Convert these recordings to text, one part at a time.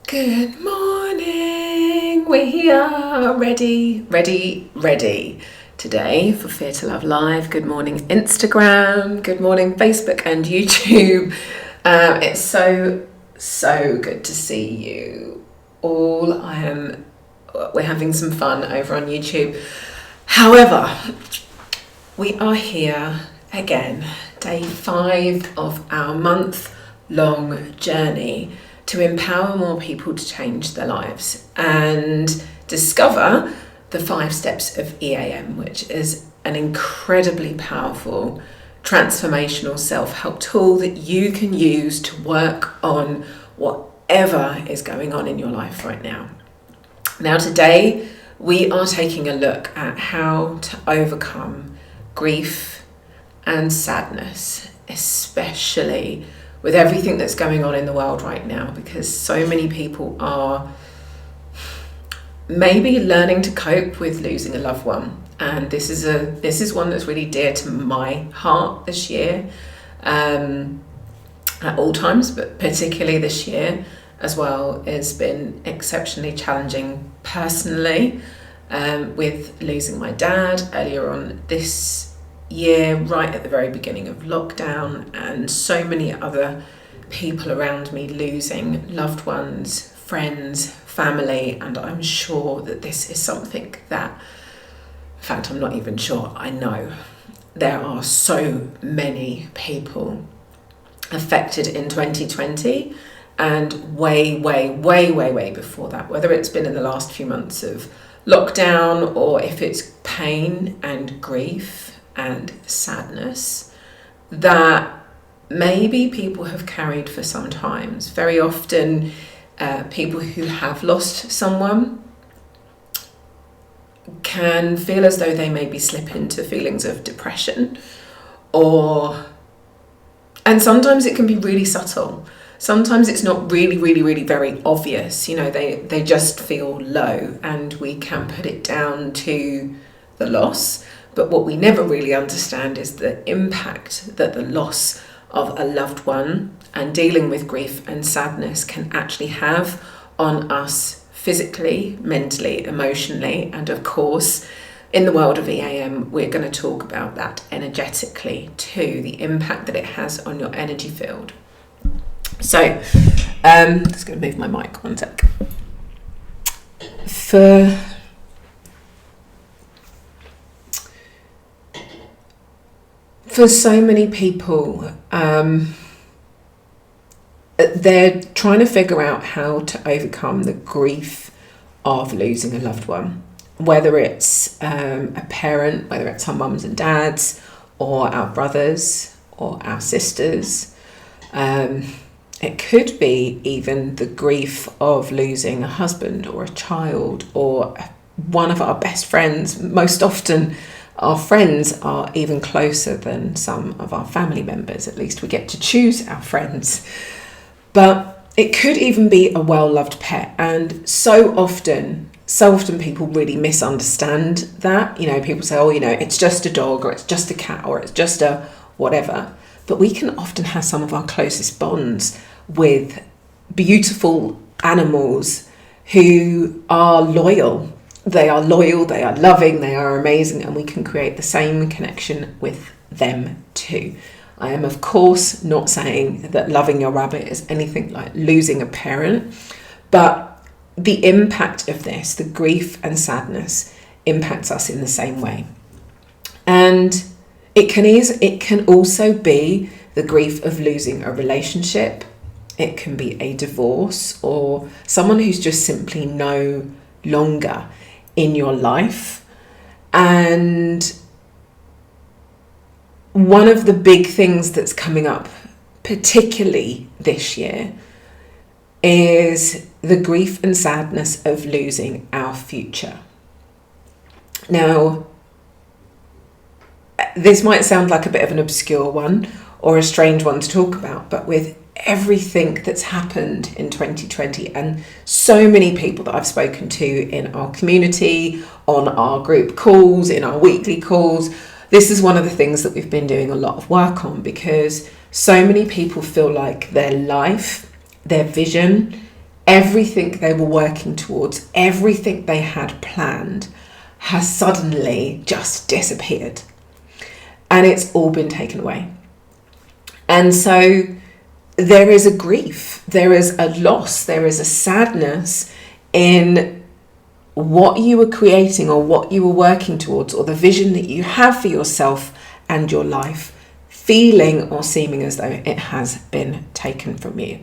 Good morning. We're here, ready today for Fear to Love Live. Good morning, Instagram. Good morning, Facebook and YouTube. It's so good to see you all. We're having some fun over on YouTube. However, we are here again, day 5 of our month-long journey to empower more people to change their lives and discover the 5 steps of EAM, which is an incredibly powerful transformational self-help tool that you can use to work on whatever is going on in your life right now. Now today we are taking a look at how to overcome grief and sadness, especially with everything that's going on in the world right now, because so many people are maybe learning to cope with losing a loved one. And this is one that's really dear to my heart this year, at all times, but particularly this year as well has been exceptionally challenging personally, with losing my dad earlier on this year, right at the very beginning of lockdown, and so many other people around me losing loved ones, friends, family. And I'm sure that this is something that, in fact, I'm not even sure, I know there are so many people affected in 2020 and way before that, whether it's been in the last few months of lockdown or if it's pain and grief and sadness that maybe people have carried for some time. Very often people who have lost someone can feel as though they maybe slip into feelings of depression, and sometimes it can be really subtle. Sometimes it's not really very obvious, they just feel low and we can put it down to the loss. But what we never really understand is the impact that the loss of a loved one and dealing with grief and sadness can actually have on us physically, mentally, emotionally. And of course, in the world of EAM, we're going to talk about that energetically too, the impact that it has on your energy field. So, I'm just going to move my mic one sec. For so many people, they're trying to figure out how to overcome the grief of losing a loved one, whether it's a parent, whether it's our mums and dads, or our brothers, or our sisters. It could be even the grief of losing a husband or a child or one of our best friends. Most often, our friends are even closer than some of our family members. At least we get to choose our friends. But it could even be a well-loved pet. And so often people really misunderstand that. People say, it's just a dog, or it's just a cat, or it's just a whatever. But we can often have some of our closest bonds with beautiful animals who are loyal. They are loyal, they are loving, they are amazing, and we can create the same connection with them too. I am, of course, not saying that loving your rabbit is anything like losing a parent, but the impact of this, the grief and sadness, impacts us in the same way. And it can also be the grief of losing a relationship. It can be a divorce or someone who's just simply no longer in your life. And one of the big things that's coming up, particularly this year, is the grief and sadness of losing our future. Now, this might sound like a bit of an obscure one or a strange one to talk about, but with everything that's happened in 2020 and so many people that I've spoken to in our community, on our group calls, in our weekly calls, this is one of the things that we've been doing a lot of work on, because so many people feel like their life, their vision everything they were working towards, everything they had planned has suddenly just disappeared. And it's all been taken away. And so there is a grief, there is a loss, there is a sadness in what you were creating or what you were working towards, or the vision that you have for yourself and your life, feeling or seeming as though it has been taken from you.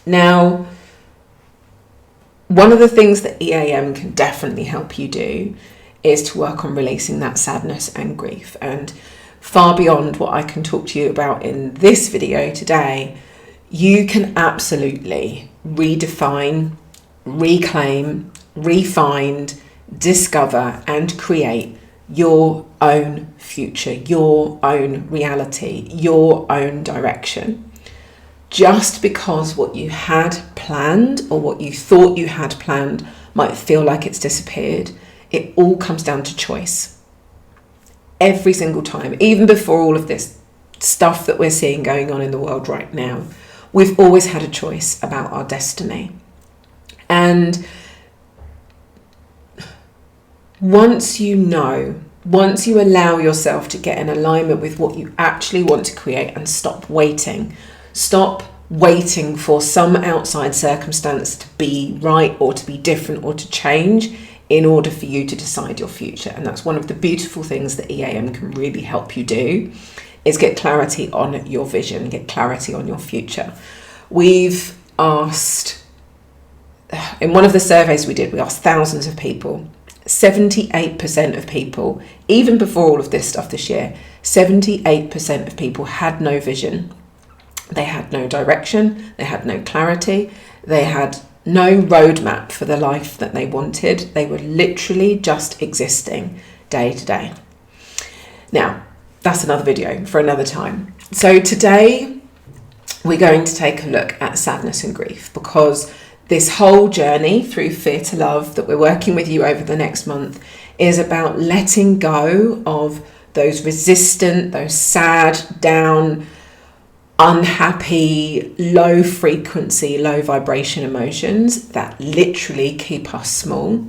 Now, one of the things that EAM can definitely help you do is to work on releasing that sadness and grief. And far beyond what I can talk to you about in this video today, you can absolutely redefine, reclaim, refine, discover, and create your own future, your own reality, your own direction. Just because what you had planned or what you thought you had planned might feel like it's disappeared, it all comes down to choice. Every single time, even before all of this stuff that we're seeing going on in the world right now, we've always had a choice about our destiny. And once you allow yourself to get in alignment with what you actually want to create and stop waiting for some outside circumstance to be right or to be different or to change in order for you to decide your future. And that's one of the beautiful things that EAM can really help you do, is get clarity on your vision, get clarity on your future. We've asked, in one of the surveys we did, we asked thousands of people. 78% of people, even before all of this stuff this year, 78% of people had no vision. They had no direction, they had no clarity, they had no roadmap for the life that they wanted. They were literally just existing day to day. Now, that's another video for another time. So today we're going to take a look at sadness and grief, because this whole journey through Fear to Love that we're working with you over the next month is about letting go of those resistant, those sad, down, unhappy, low frequency, low vibration emotions that literally keep us small.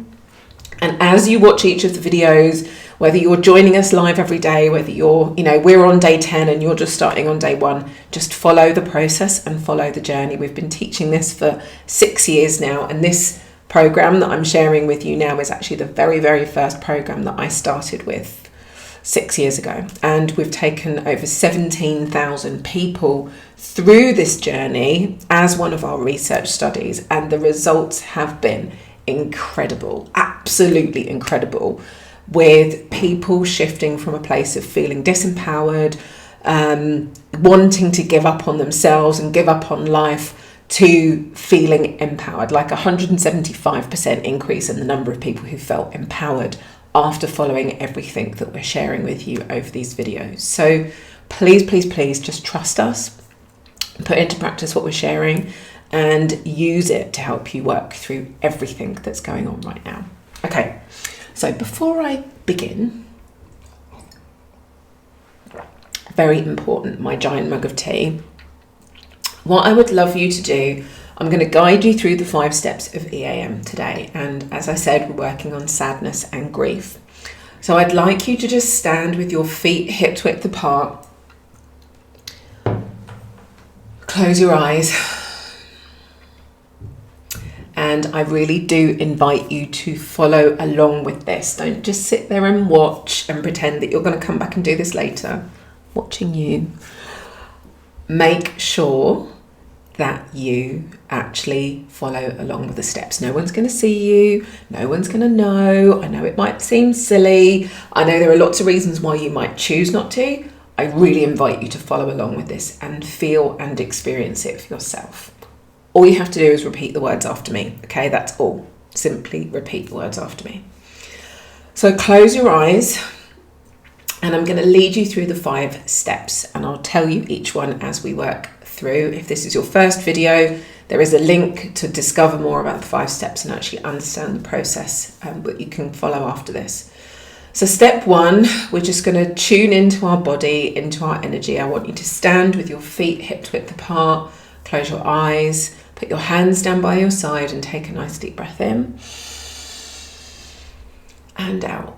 And as you watch each of the videos, whether you're joining us live every day, whether we're on day 10 and you're just starting on day 1, just follow the process and follow the journey. We've been teaching this for 6 years now, and this program that I'm sharing with you now is actually the very, very first program that I started with 6 years ago. And we've taken over 17,000 people through this journey as one of our research studies, and the results have been incredible, absolutely incredible, with people shifting from a place of feeling disempowered, wanting to give up on themselves and give up on life, to feeling empowered, like 175% increase in the number of people who felt empowered after following everything that we're sharing with you over these videos. So please, please, please just trust us, put into practice what we're sharing, and use it to help you work through everything that's going on right now. Okay, so before I begin, very important, my giant mug of tea. What I would love you to do, I'm going to guide you through the 5 steps of EAM today. And as I said, we're working on sadness and grief. So I'd like you to just stand with your feet hip width apart. Close your eyes. And I really do invite you to follow along with this. Don't just sit there and watch and pretend that you're going to come back and do this later. Watching you. Make sure that you actually follow along with the steps. No one's going to see you. No one's going to know. I know it might seem silly. I know there are lots of reasons why you might choose not to. I really invite you to follow along with this and feel and experience it for yourself. All you have to do is repeat the words after me. Okay, that's all. Simply repeat the words after me. So close your eyes, and I'm going to lead you through the 5 steps, and I'll tell you each one as we work through. If this is your first video, there is a link to discover more about the 5 steps and actually understand the process that you can follow after this. So step 1, we're just going to tune into our body, into our energy. I want you to stand with your feet hip width apart, close your eyes, Put your hands down by your side and take a nice deep breath in and out.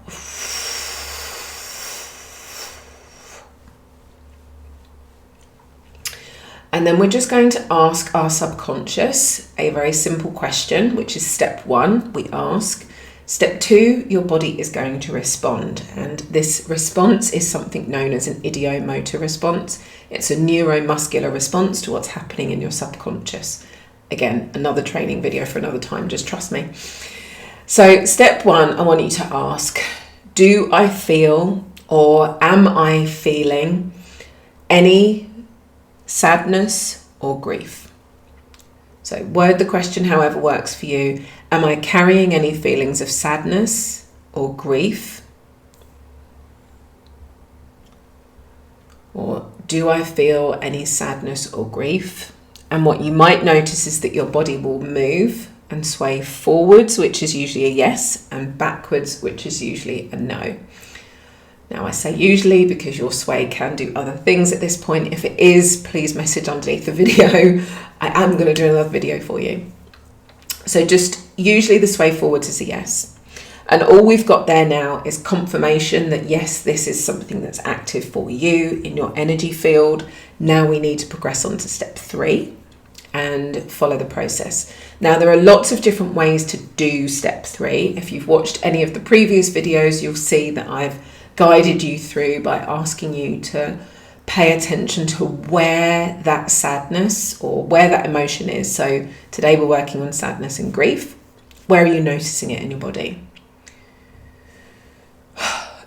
And then we're just going to ask our subconscious a very simple question, which is step 1, we ask. Step 2, your body is going to respond. And this response is something known as an ideomotor response. It's a neuromuscular response to what's happening in your subconscious. Again, another training video for another time, just trust me. So step 1, I want you to ask, do I feel or am I feeling any sadness or grief? So word the question however works for you. Am I carrying any feelings of sadness or grief? Or do I feel any sadness or grief? And what you might notice is that your body will move and sway forwards, which is usually a yes, and backwards, which is usually a no. Now I say usually because your sway can do other things at this point. If it is, please message underneath the video. I am going to do another video for you. So just usually the sway forwards is a yes. And all we've got there now is confirmation that yes, this is something that's active for you in your energy field. Now we need to progress on to step 3 and follow the process. Now there are lots of different ways to do step 3. If you've watched any of the previous videos, you'll see that I've guided you through by asking you to pay attention to where that sadness or where that emotion is. So today we're working on sadness and grief. Where are you noticing it in your body?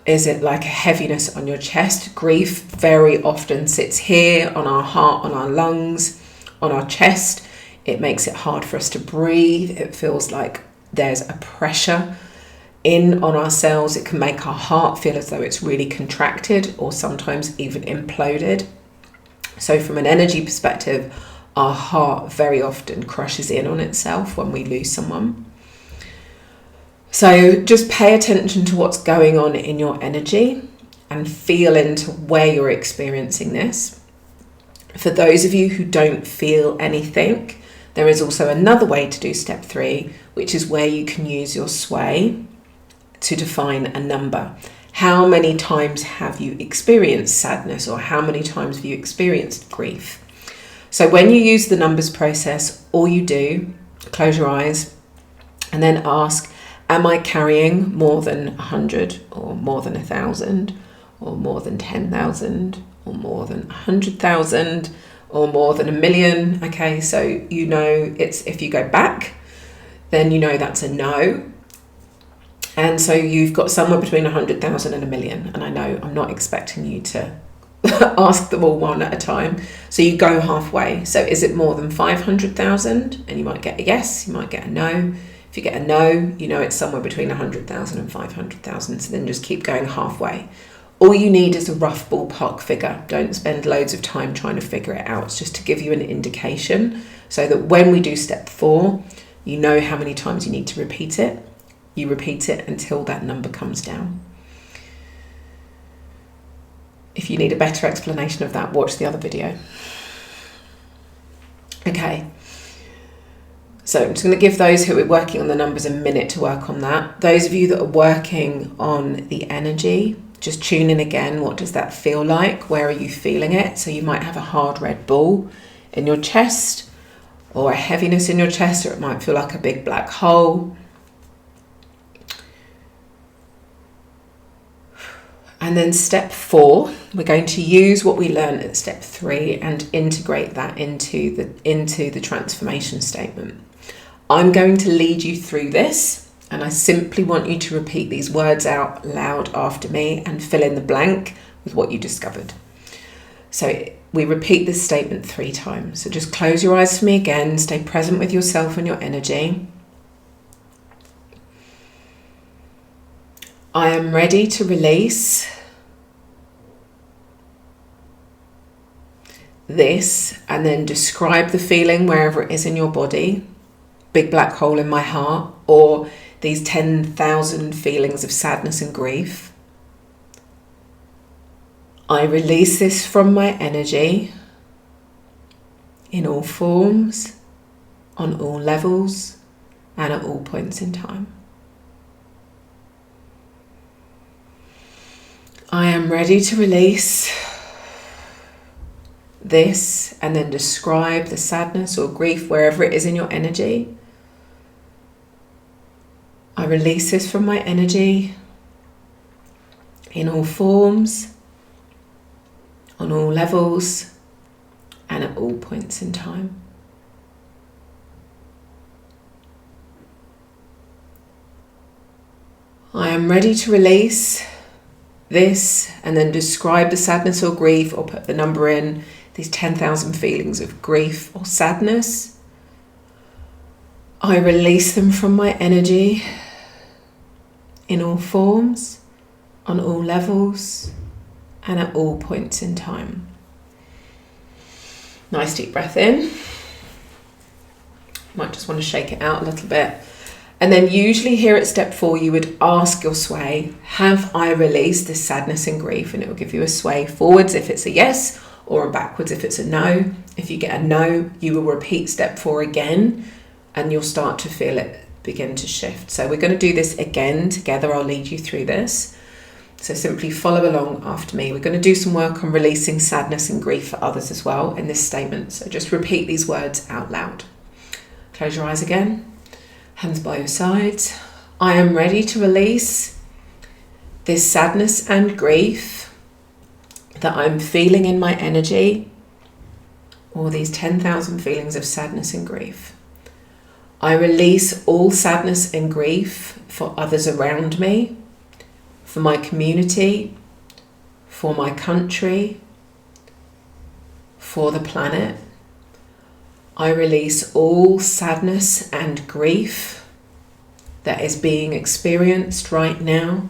Is it like a heaviness on your chest? Grief very often sits here on our heart, on our lungs, on our chest. It makes it hard for us to breathe. It feels like there's a pressure in on ourselves. It can make our heart feel as though it's really contracted or sometimes even imploded. So from an energy perspective, our heart very often crushes in on itself when we lose someone. So just pay attention to what's going on in your energy and feel into where you're experiencing this. For those of you who don't feel anything, there is also another way to do step 3, which is where you can use your sway to define a number. How many times have you experienced sadness, or how many times have you experienced grief? So when you use the numbers process, all you do, close your eyes and then ask, am I carrying more than 100 or more than 1,000 or more than 10,000 or more than 100,000 or more than 1,000,000? Okay, so you know it's, if you go back, then you know that's a no. And so you've got somewhere between 100,000 and 1,000,000. And I know I'm not expecting you to ask them all one at a time. So you go halfway. So is it more than 500,000? And you might get a yes, you might get a no. If you get a no, you know it's somewhere between 100,000 and 500,000. So then just keep going halfway. All you need is a rough ballpark figure. Don't spend loads of time trying to figure it out. It's just to give you an indication so that when we do step 4, you know how many times you need to repeat it. You repeat it until that number comes down. If you need a better explanation of that, watch the other video. Okay. So I'm just going to give those who are working on the numbers a minute to work on that. Those of you that are working on the energy, just tune in again. What does that feel like? Where are you feeling it? So you might have a hard red ball in your chest, or a heaviness in your chest, or it might feel like a big black hole. And then step 4, we're going to use what we learned at step 3 and integrate that into the transformation statement. I'm going to lead you through this, and I simply want you to repeat these words out loud after me and fill in the blank with what you discovered. So we repeat this statement 3 times. So just close your eyes for me again, stay present with yourself and your energy. I am ready to release this, and then describe the feeling wherever it is in your body. Big black hole in my heart, or these 10,000 feelings of sadness and grief. I release this from my energy in all forms, on all levels and at all points in time. I am ready to release this, and then describe the sadness or grief wherever it is in your energy. I release this from my energy in all forms, on all levels, and at all points in time. I am ready to release this, and then describe the sadness or grief, or put the number in, these 10,000 feelings of grief or sadness. I release them from my energy in all forms, on all levels, and at all points in time. Nice deep breath in. Might just want to shake it out a little bit. And then usually here at step 4, you would ask your sway, have I released this sadness and grief? And it will give you a sway forwards if it's a yes, or a backwards if it's a no. If you get a no, you will repeat step 4 again, and you'll start to feel it begin to shift. So we're going to do this again together. I'll lead you through this. So simply follow along after me. We're going to do some work on releasing sadness and grief for others as well in this statement. So just repeat these words out loud. Close your eyes again. Hands by your sides. I am ready to release this sadness and grief that I'm feeling in my energy, or these 10,000 feelings of sadness and grief. I release all sadness and grief for others around me, for my community, for my country, for the planet. I release all sadness and grief that is being experienced right now.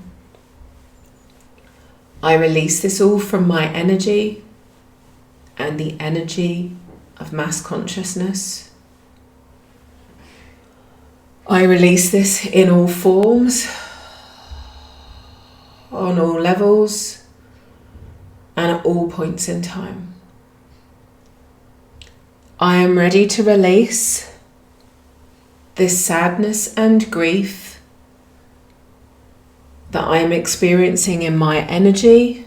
I release this all from my energy and the energy of mass consciousness. I release this in all forms, on all levels, and at all points in time. I am ready to release this sadness and grief that I am experiencing in my energy.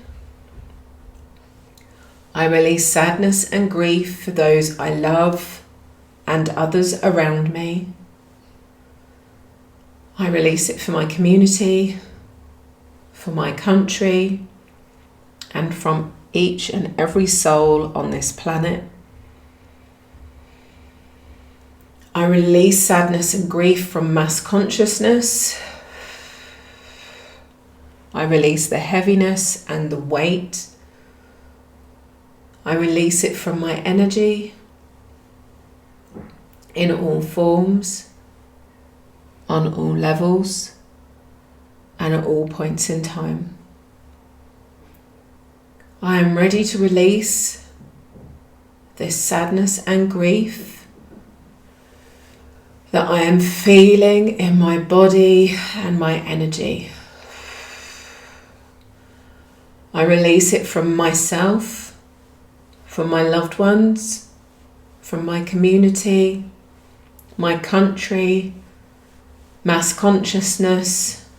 I release sadness and grief for those I love and others around me. I release it for my community, for my country, and from each and every soul on this planet. I release sadness and grief from mass consciousness. I release the heaviness and the weight. I release it from my energy in all forms, on all levels, and at all points in time. I am ready to release this sadness and grief that I am feeling in my body and my energy. I release it from myself, from my loved ones, from my community, my country, mass consciousness,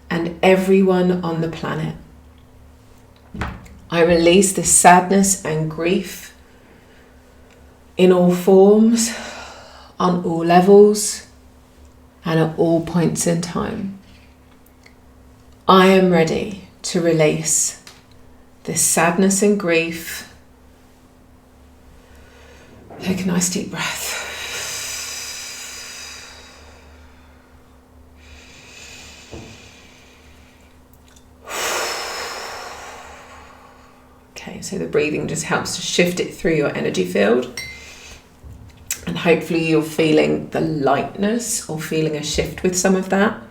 and everyone on the planet. I release this sadness and grief in all forms, on all levels, and at all points in time. I am ready to release this sadness and grief. Take a nice deep breath. Okay, so the breathing just helps to shift it through your energy field. And hopefully you're feeling the lightness or feeling a shift with some of that.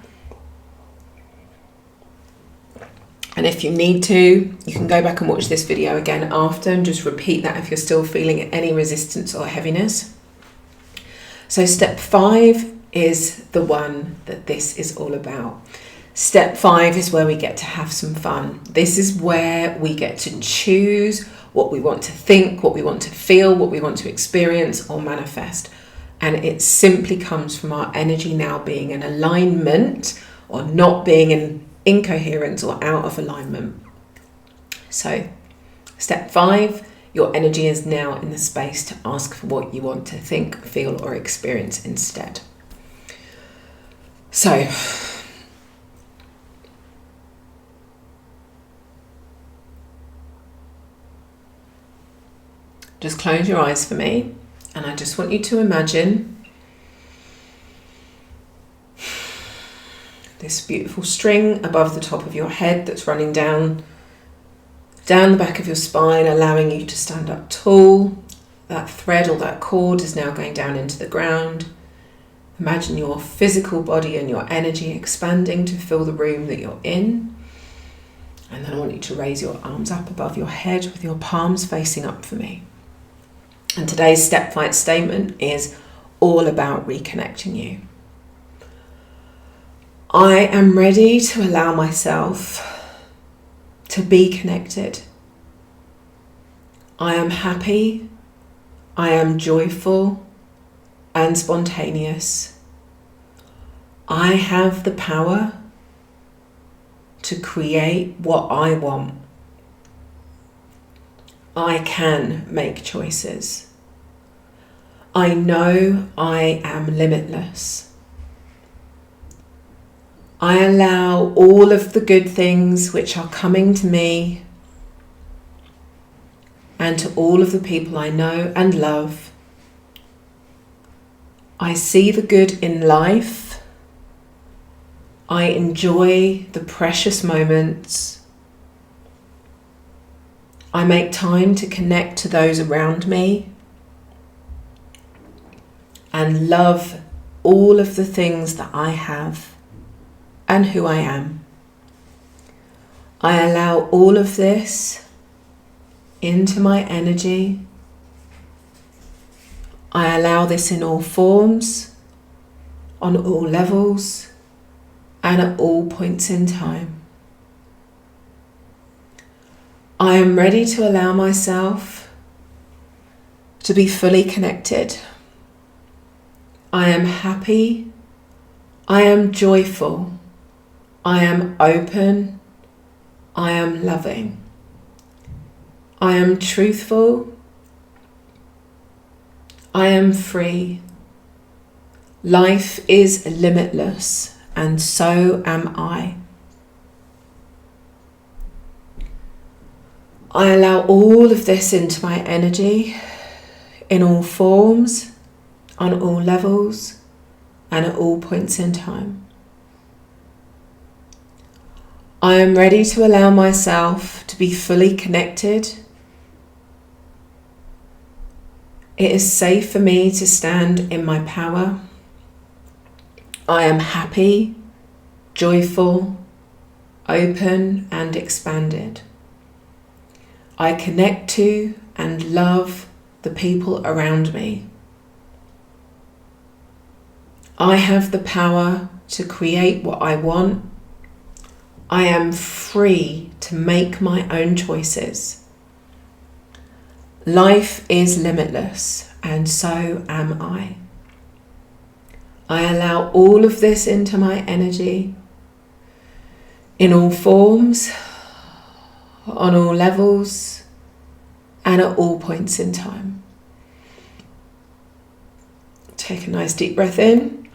And if you need to, you can go back and watch this video again after and just repeat that if you're still feeling any resistance or heaviness. So step 5 is the one that this is all about. Step 5 is where we get to have some fun. This is where we get to choose what we want to think, what we want to feel, what we want to experience or manifest. And it simply comes from our energy now being in alignment or not being in incoherence or out of alignment. So step 5, your energy is now in the space to ask for what you want to think, feel, or experience instead. So just close your eyes for me, and I just want you to imagine this beautiful string above the top of your head that's running down the back of your spine, allowing you to stand up tall. That thread or that cord is now going down into the ground. Imagine your physical body and your energy expanding to fill the room that you're in. And then I want you to raise your arms up above your head with your palms facing up for me. And today's step 5 statement is all about reconnecting you. I am ready to allow myself to be connected. I am happy, I am joyful and spontaneous. I have the power to create what I want. I can make choices. I know I am limitless. I allow all of the good things which are coming to me and to all of the people I know and love. I see the good in life. I enjoy the precious moments. I make time to connect to those around me and love all of the things that I have and who I am. I allow all of this into my energy. I allow this in all forms, on all levels, and at all points in time. I am ready to allow myself to be fully connected. I am happy. I am joyful. I am open. I am loving. I am truthful. I am free. Life is limitless, and so am I. I allow all of this into my energy in all forms, on all levels, and at all points in time. I am ready to allow myself to be fully connected. It is safe for me to stand in my power. I am happy, joyful, open, and expanded. I connect to and love the people around me. I have the power to create what I want. I am free to make my own choices. Life is limitless, and so am I. I allow all of this into my energy in all forms, on all levels, and at all points in time. Take a nice deep breath in.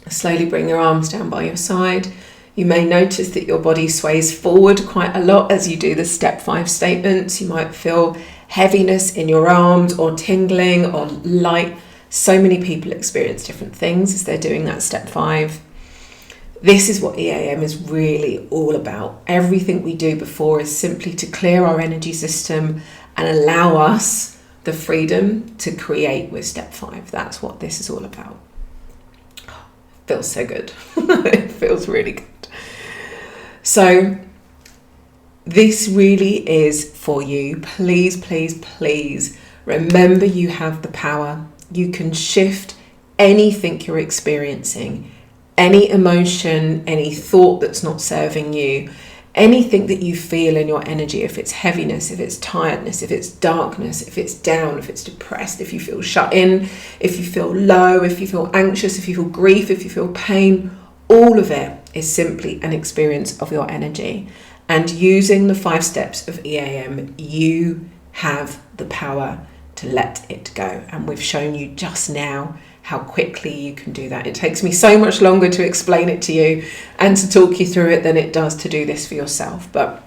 Slowly bring your arms down by your side. You may notice that your body sways forward quite a lot as you do the step 5 statements. You might feel heaviness in your arms or tingling or light. So many people experience different things as they're doing that step 5. This is what EAM is really all about. Everything we do before is simply to clear our energy system and allow us the freedom to create with step 5. That's what this is all about. Feels so good. It feels really good. So this really is for you. Please, please, please remember you have the power. You can shift anything you're experiencing, any emotion, any thought that's not serving you, anything that you feel in your energy, if it's heaviness, if it's tiredness, if it's darkness, if it's down, if it's depressed, if you feel shut in, if you feel low, if you feel anxious, if you feel grief, if you feel pain, all of it is simply an experience of your energy. And using the 5 steps of EAM, you have the power to let it go. And we've shown you just now how quickly you can do that. It takes me so much longer to explain it to you and to talk you through it than it does to do this for yourself. But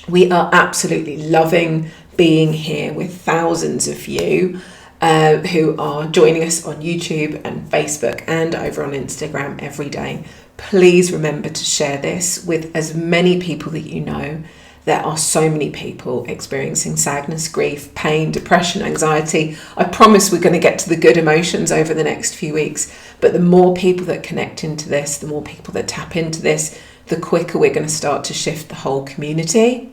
we are absolutely loving being here with thousands of you who are joining us on YouTube and Facebook and over on Instagram every day. Please remember to share this with as many people that you know. There are so many people experiencing sadness, grief, pain, depression, anxiety. I promise we're going to get to the good emotions over the next few weeks. But the more people that connect into this, the more people that tap into this, the quicker we're going to start to shift the whole community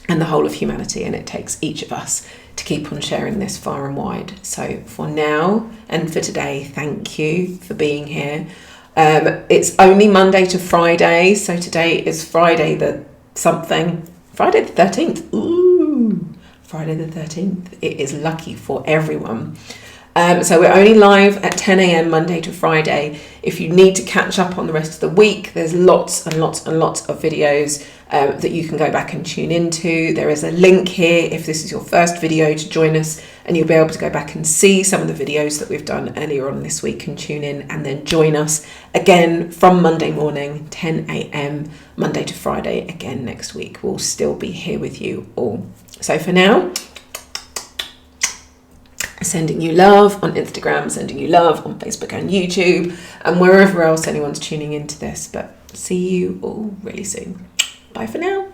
and the whole of humanity. And it takes each of us to keep on sharing this far and wide. So for now and for today, thank you for being here. It's only Monday to Friday. So today is Friday the 13th. Ooh, Friday the 13th. It is lucky for everyone. So we're only live at 10 a.m. Monday to Friday. If you need to catch up on the rest of the week, there's lots and lots and lots of videos that you can go back and tune into. There is a link here if this is your first video to join us, and you'll be able to go back and see some of the videos that we've done earlier on this week and tune in and then join us again from Monday morning, 10 a.m. Monday to Friday again next week. We'll still be here with you all. So for now, sending you love on Instagram, sending you love on Facebook and YouTube and wherever else anyone's tuning into this. But see you all really soon. Bye for now.